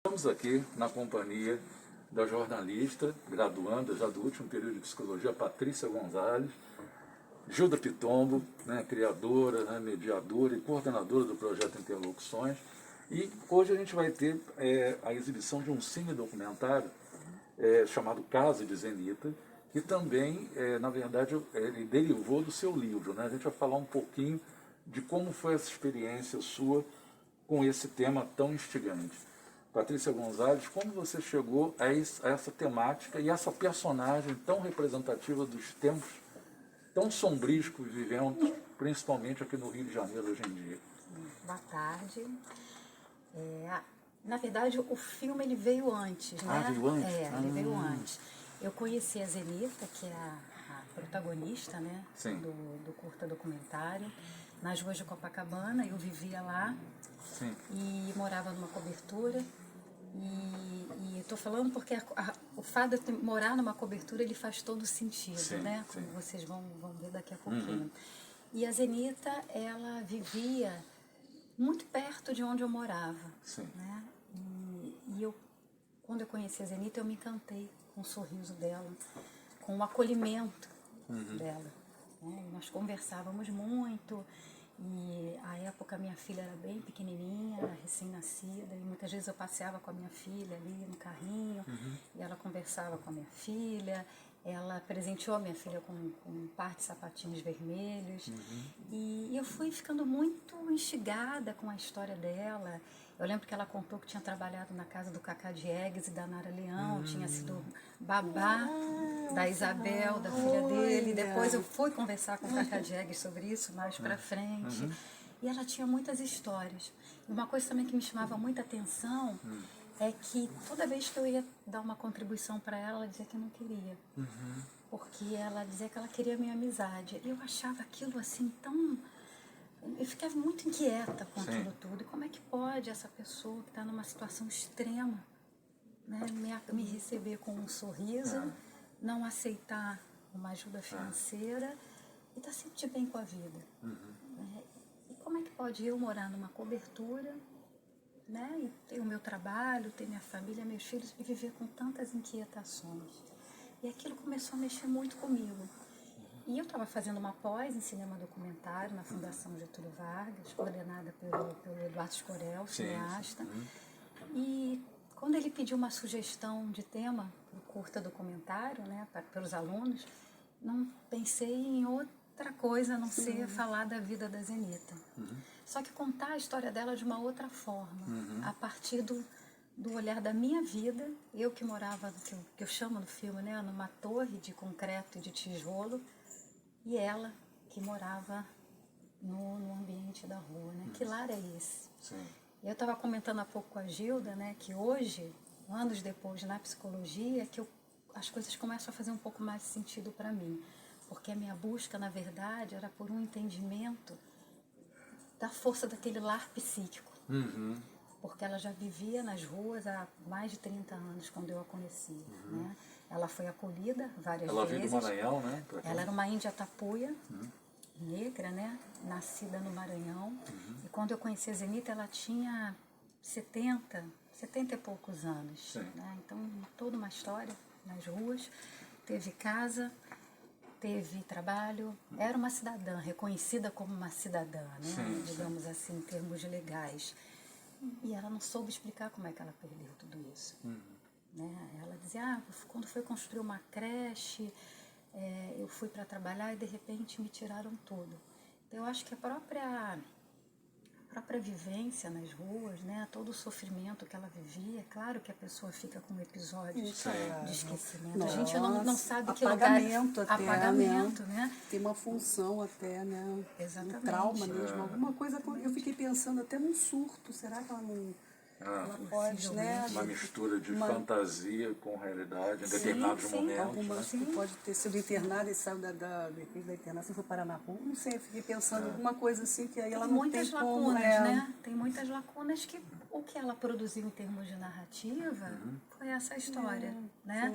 Estamos aqui na companhia da jornalista, graduanda já do último período de psicologia, Patrícia Gonzalez, Gilda Pitombo, criadora, mediadora e coordenadora do projeto Interlocuções. E hoje a gente vai ter a exibição de um cine-documentário chamado Casa de Zenita, que também, na verdade, ele derivou do seu livro. A gente vai falar um pouquinho de como foi essa experiência sua com esse tema tão instigante. Patrícia Gonzalez, como você chegou a essa temática e essa personagem tão representativa dos tempos tão sombrios que vivemos, principalmente aqui no Rio de Janeiro hoje em dia? Boa tarde. Na verdade, o filme ele veio antes, né? Veio antes? Ele veio antes. Eu conheci a Zenita, que é a protagonista, né? Do curta documentário, nas ruas de Copacabana. Eu vivia lá. Sim. E morava numa cobertura. E estou falando porque o fato de morar numa cobertura ele faz todo sentido, sim, né? Sim. Como vocês vão ver daqui a pouquinho. E a Zenita, ela vivia muito perto de onde eu morava. Sim. Né? E eu, quando eu conheci a Zenita, eu me encantei com o sorriso dela, com o acolhimento dela. Né? E nós conversávamos muito. E à época minha filha era bem pequenininha, recém-nascida, e muitas vezes eu passeava com a minha filha ali no carrinho, e ela conversava com a minha filha, ela presenteou a minha filha com um par de sapatinhos vermelhos, e eu fui ficando muito instigada com a história dela. Eu lembro que ela contou que tinha trabalhado na casa do Cacá Diegues e da Nara Leão, tinha sido babá da Isabel, da filha dele. Depois eu fui conversar com o Cacá Diegues sobre isso mais pra frente. E ela tinha muitas histórias. E uma coisa também que me chamava muita atenção é que toda vez que eu ia dar uma contribuição para ela, ela dizia que não queria. Porque ela dizia que ela queria a minha amizade. E eu achava aquilo assim tão... Eu ficava muito inquieta com aquilo tudo. E como é que pode essa pessoa que está numa situação extrema, né, me receber com um sorriso, não aceitar uma ajuda financeira e estar sempre de bem com a vida? E como é que pode eu morar numa cobertura, né, e ter o meu trabalho, ter minha família, meus filhos, e viver com tantas inquietações? E aquilo começou a mexer muito comigo. E eu estava fazendo uma pós em cinema documentário na Fundação Getúlio Vargas, coordenada pelo Eduardo Escorel, cineasta. E quando ele pediu uma sugestão de tema para o curta documentário, né, pelos alunos, não pensei em outra coisa a não ser falar da vida da Zenita. Só que contar a história dela de uma outra forma, a partir do olhar da minha vida, eu que morava, que eu chamo no filme, né, numa torre de concreto e de tijolo, e ela que morava no ambiente da rua, né? Que lar é esse? Eu estava comentando há pouco com a Gilda, né, que hoje, anos depois na psicologia, que as coisas começam a fazer um pouco mais de sentido para mim, porque a minha busca, na verdade, era por um entendimento da força daquele lar psíquico. Porque ela já vivia nas ruas há mais de 30 anos, quando eu a conheci, né? Ela foi acolhida várias vezes. Ela veio do Maranhão, né? Ela era uma índia tapuia, negra, né? Nascida no Maranhão. E quando eu conheci a Zenita, ela tinha 70 e poucos anos. Né? Então, toda uma história nas ruas. Teve casa, teve trabalho. Era uma cidadã, reconhecida como uma cidadã, né? Digamos assim, em termos legais. E ela não soube explicar como é que ela perdeu tudo isso. Né? Ela dizia, quando foi construir uma creche, eu fui para trabalhar e de repente me tiraram tudo. Então eu acho que a própria vivência nas ruas, né, todo o sofrimento que ela vivia, claro que a pessoa fica com episódios de esquecimento. Nossa, a gente não sabe que apagamento lugar... até, apagamento, né? Tem uma função até, né? Exatamente. Um trauma mesmo, alguma coisa. Eu fiquei pensando até num surto, será que ela não... ela pode, né? Uma mistura de fantasia com realidade em determinados momentos. Algumas que pode ter sido internada e saiu da internação, foi parar na rua. Não sei, eu fiquei pensando alguma coisa assim, que aí ela não tem como... né? Tem muitas lacunas que o que ela produziu em termos de narrativa foi essa história, né?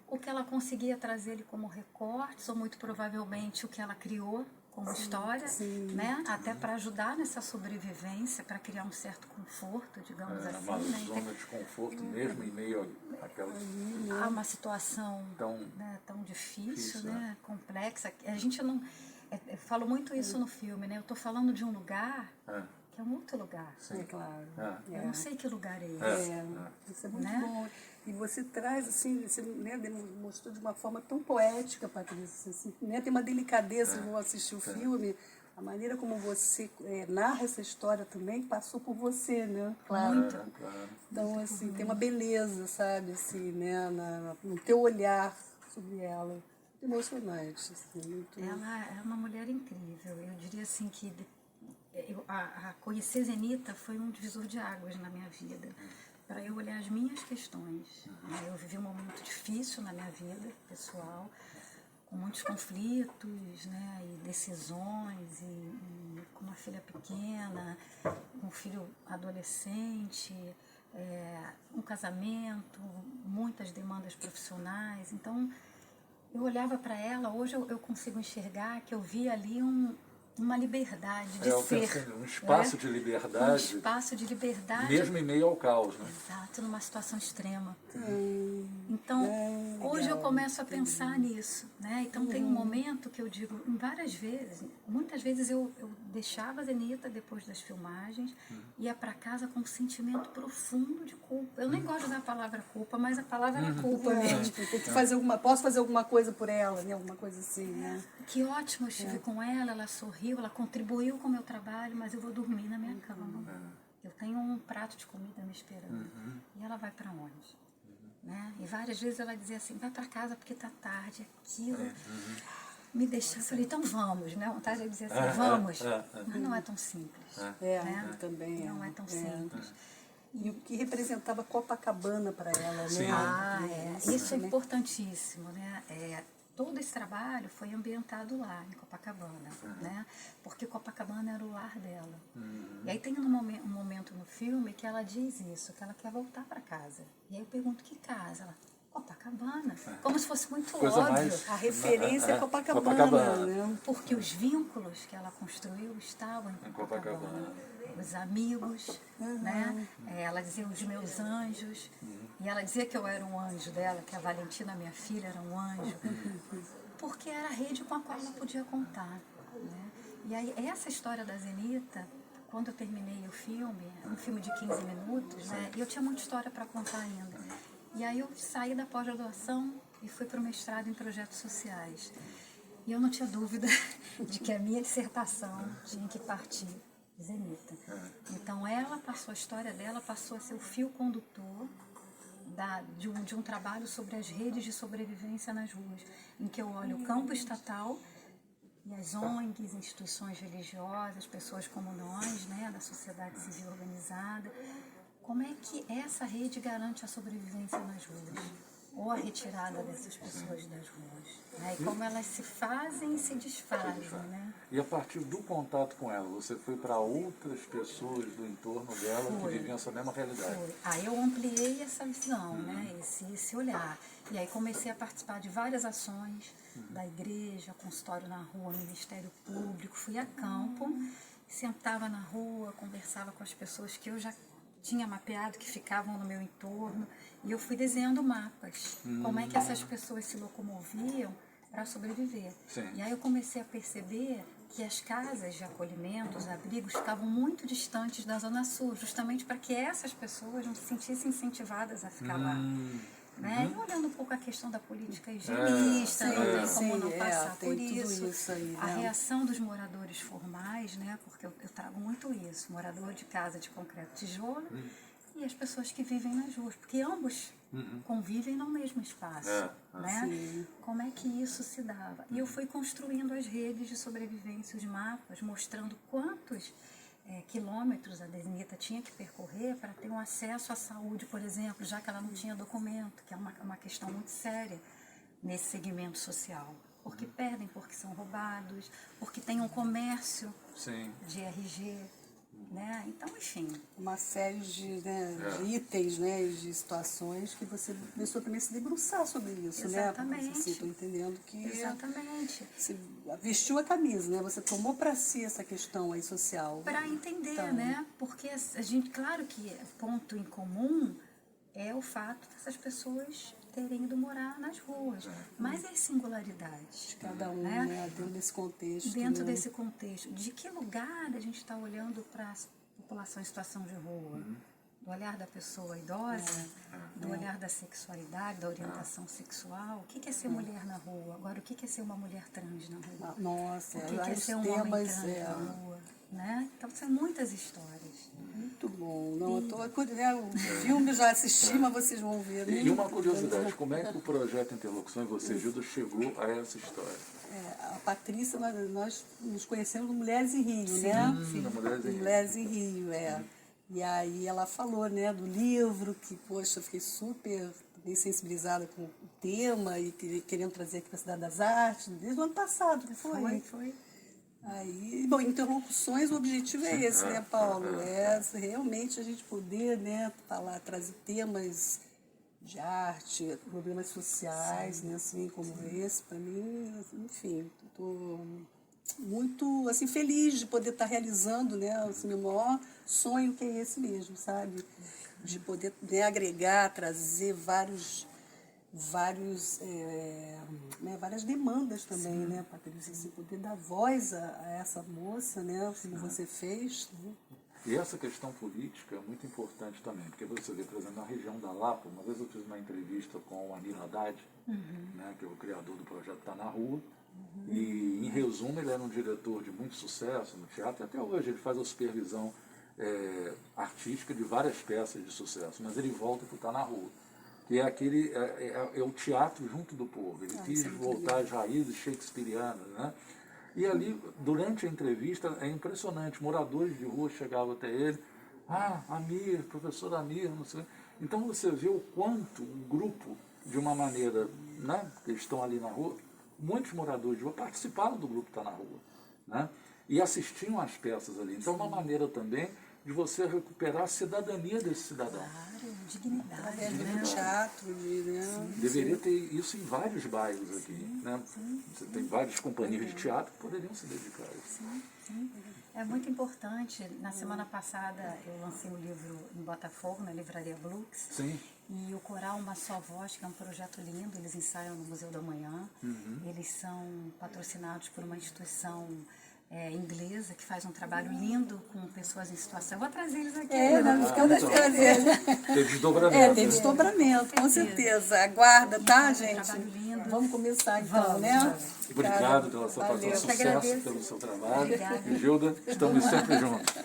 O que ela conseguia trazer ele como recortes, ou muito provavelmente o que ela criou como história, né? Até para ajudar nessa sobrevivência, para criar um certo conforto, digamos assim. Uma Né? zona de conforto mesmo em meio àquela... Há uma situação tão difícil, né? Complexa. A gente não... Eu falo muito isso no filme, né? Eu estou falando de um lugar que é um outro lugar. É claro. Eu não sei que lugar é esse. Isso é muito bom. E você traz, assim, você, né, mostrou de uma forma tão poética, Patrícia, assim, né? Tem uma delicadeza, vou assistir o filme, a maneira como você narra essa história também passou por você, né? Claro. Muito. Então, assim, tem uma beleza, sabe, assim, né, no teu olhar sobre ela. Muito emocionante, assim, muito... Ela é uma mulher incrível. Eu diria assim que a conhecer Zenita foi um divisor de águas na minha vida, para eu olhar as minhas questões. Eu vivi um momento difícil na minha vida pessoal, com muitos conflitos, né, e decisões, e com uma filha pequena, com um filho adolescente, um casamento, muitas demandas profissionais. Então, eu olhava para ela, hoje eu consigo enxergar que eu vi ali uma liberdade de ser. Um espaço de liberdade. Um espaço de liberdade. Mesmo em meio ao caos, né? Exato, numa situação extrema. Então, hoje eu começo a pensar nisso, né? Então tem um momento que eu digo, várias vezes, muitas vezes eu deixava a Zenita depois das filmagens, ia para casa com um sentimento profundo de culpa. Eu nem gosto de usar a palavra culpa, mas a palavra era culpa mesmo. Tem que fazer posso fazer alguma coisa por ela, né? Alguma coisa assim, né? Que ótimo, eu estive com ela sorriu, ela contribuiu com o meu trabalho, mas eu vou dormir na minha cama. Eu tenho um prato de comida me esperando. E ela vai para onde? Né? E várias vezes ela dizia assim, vai para casa porque tá tarde, aquilo me deixou. Eu falei, então vamos, né? A vontade de dizer assim, vamos. Mas não é tão simples. Né? Também não é tão simples. E o que representava Copacabana para ela, Sim. né? Isso é importantíssimo, né? Todo esse trabalho foi ambientado lá, em Copacabana, né? Porque Copacabana era o lar dela. E aí tem um momento no filme que ela diz isso, que ela quer voltar para casa. E aí eu pergunto, que casa? Ela, Copacabana. Como se fosse muito Coisa óbvio. mais... A referência é Copacabana, né? Porque os vínculos que ela construiu estavam em Copacabana. Os amigos, né? Ela dizia os meus anjos. E ela dizia que eu era um anjo dela, que a Valentina, minha filha, era um anjo. Porque era a rede com a qual ela podia contar. Né? E aí, essa história da Zenita, quando eu terminei o filme, um filme de 15 minutos, né? E eu tinha muita história para contar ainda. E aí eu saí da pós-graduação e fui para o mestrado em projetos sociais. E eu não tinha dúvida de que a minha dissertação tinha que partir de Zenita. Então ela passou, a história dela passou a ser o fio condutor de um trabalho sobre as redes de sobrevivência nas ruas, em que eu olho o campo estatal e as ONGs, instituições religiosas, pessoas como nós, né, da sociedade civil organizada. Como é que essa rede garante a sobrevivência nas ruas? Ou a retirada dessas pessoas das ruas? Né? E como elas se fazem e se desfazem, né? E a partir do contato com ela, você foi para outras pessoas do entorno dela que viviam essa mesma realidade? Foi. Aí eu ampliei essa visão, né? Esse olhar. E aí comecei a participar de várias ações da igreja, consultório na rua, Ministério Público. Fui a campo, sentava na rua, conversava com as pessoas que eu já tinha mapeado, que ficavam no meu entorno. E eu fui desenhando mapas. Como é que essas pessoas se locomoviam para sobreviver. Sim. E aí eu comecei a perceber que as casas de acolhimento, os abrigos, estavam muito distantes da Zona Sul, justamente para que essas pessoas não se sentissem incentivadas a ficar lá. Né? E olhando um pouco a questão da política higienista, não tem como não passar por isso. Aí, né? A reação dos moradores formais, né? Porque eu trago muito isso, morador de casa de concreto tijolo e as pessoas que vivem nas ruas, porque ambos convivem no mesmo espaço. Né? Como é que isso se dava? E eu fui construindo as redes de sobrevivência, os mapas, mostrando quantos quilômetros a Zenita tinha que percorrer para ter um acesso à saúde, por exemplo, já que ela não tinha documento, que é uma questão muito séria nesse segmento social. Porque perdem, porque são roubados, porque tem um comércio de RG, né? Então, enfim. Uma série de, de itens, né, de situações que você começou também a se debruçar sobre isso, Exatamente. né? Porque, estou entendendo que Exatamente. você vestiu a camisa, né? Você tomou para si essa questão aí social. Para entender, Então, né? Porque a gente, claro que ponto em comum é o fato dessas pessoas terem ido morar nas ruas. Mas as singularidades. cada um, né? né, dentro desse contexto. Dentro né? desse contexto, de que lugar a gente está olhando para a população em situação de rua? Do olhar da pessoa idosa, do olhar da sexualidade, da orientação sexual. O que é ser mulher na rua? Agora, o que é ser uma mulher trans na rua? Nossa, O que é vários ser um homem temas. trans na rua? Né? Então, são muitas histórias. Muito bom. Não, eu tô, né, o filme já assisti, mas vocês vão ver. Né? E uma curiosidade, como é que o projeto Interlocução e você, Gilda, chegou a essa história? A Patrícia, nós nos conhecemos no Mulheres em Rio, né? Sim, no Mulheres em Rio. Mulheres em Rio, E aí ela falou, né, do livro, que, poxa, eu fiquei super bem sensibilizada com o tema e querendo trazer aqui para a Cidade das Artes, desde o ano passado, não foi? Foi. Aí, bom, interlocuções, o objetivo é esse, né, Paulo? É realmente a gente poder, né, falar, trazer temas de arte, problemas sociais, né, assim, como esse, para mim, enfim, estou muito, assim, feliz de poder estar realizando, né, assim, meu maior sonho que é esse mesmo, sabe? De poder, né, agregar, trazer várias demandas também, né, Patrícia? Assim, poder dar voz a essa moça, né, como você fez. Né? E essa questão política é muito importante também, porque você vê, por exemplo, na região da Lapa, uma vez eu fiz uma entrevista com o Amir Haddad, né, que é o criador do projeto Tá na Rua, e, em resumo, ele era um diretor de muito sucesso no teatro, e até hoje ele faz a supervisão artística de várias peças de sucesso, mas ele volta para o Tá na Rua, que é aquele é o teatro junto do povo. Ele quis voltar às raízes shakespearianas, né? E ali, durante a entrevista, é impressionante, moradores de rua chegavam até ele, Amir, professor Amir, não sei. Então você vê o quanto o grupo, de uma maneira, né, que estão ali na rua, muitos moradores de rua participaram do grupo Tá na Rua, né? E assistiam às peças ali. Então é uma maneira também de você recuperar a cidadania desse cidadão. Claro, dignidade. No teatro, né? Deveria ter isso em vários bairros aqui, né? Você tem várias companhias de teatro que poderiam se dedicar a isso. Sim. É muito importante. Na semana passada eu lancei um livro em Botafogo, na Livraria Blux. Sim. E o Coral Uma Só Voz, que é um projeto lindo, eles ensaiam no Museu da Manhã. Eles são patrocinados por uma instituição inglesa que faz um trabalho lindo com pessoas em situação. Eu vou trazer eles aqui. Tem desdobramento. Tem desdobramento, com certeza. Aguarda, tá, gente? Trabalho lindo. Vamos começar então, né? Obrigado pela sua Valeu. participação, Eu que sucesso agradeço. pelo seu trabalho. Obrigada. E Gilda, estamos sempre juntos.